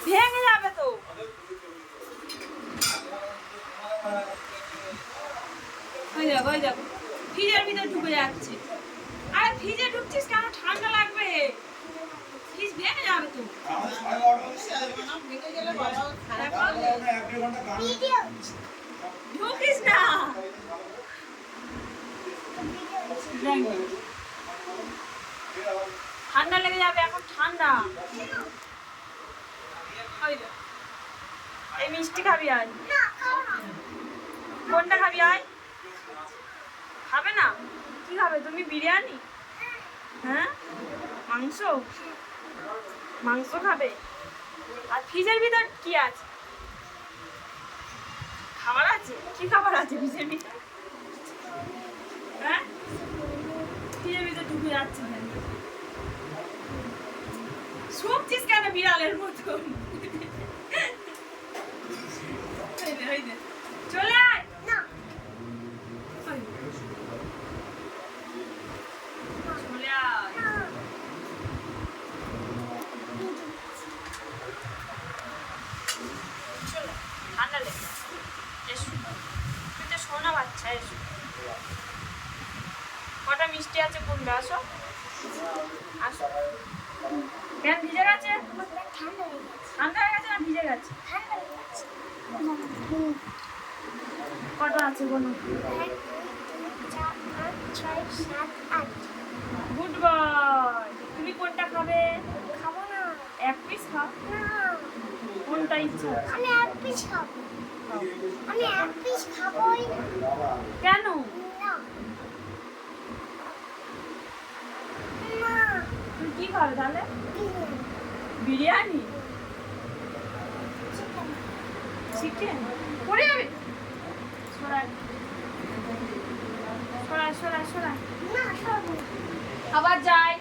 ভেঙে যাবে তো। ওই দেখো ফ্রিজের ভিতরে ঢুকে যাচ্ছে। আরে ফ্রিজে ঢুকছিস কেন? ঠান্ডা লাগবে, ফ্রিজ ভেঙে যাবে তো। ঢুকিস না, ঠান্ডা লেগে যাবে, এখন ঠান্ডা। এই মিষ্টি খাবি আজ? কোনটা খাবি আজ? খাবে না? কি খাবে তুমি? বিরিয়ানি? হ্যাঁ, মাংস? মাংস খাবে? আর ফ্রিজের ভিতর কি আছে? খাবার আছে? কি খাবার আছে ফ্রিজের ভিতর? হ্যাঁ, ফ্রিজের ভিতর ঢুকে যাচ্ছে কেন? শুকছিস কেন বিড়ালের মতো? চলে আয় না, চলে আয়। ঠান্ডা লেগে এসো, তুই তো শোনা বাচ্চা, এসো। কটা মিষ্টি আছে কোনটা? আসো আসো। কেন ভিজে গেছে? ঠান্ডা হয়ে গেছে না ভিজে গেছে? কটা আছে কোনো? Good boy. তুমি কোনটা খাবে? খাবো না। এক পিস খাও না, কোনটা ইচ্ছা? আমি এক পিস খাবো। আমি এক পিস খাবোই। কেন? না না, তুমি কি খাবে তাহলে? বিরিয়ানি? চিকেন? পড়ে যাবে। সরাই সরাই সরাই সরাই। না খাবো। আবার যাই।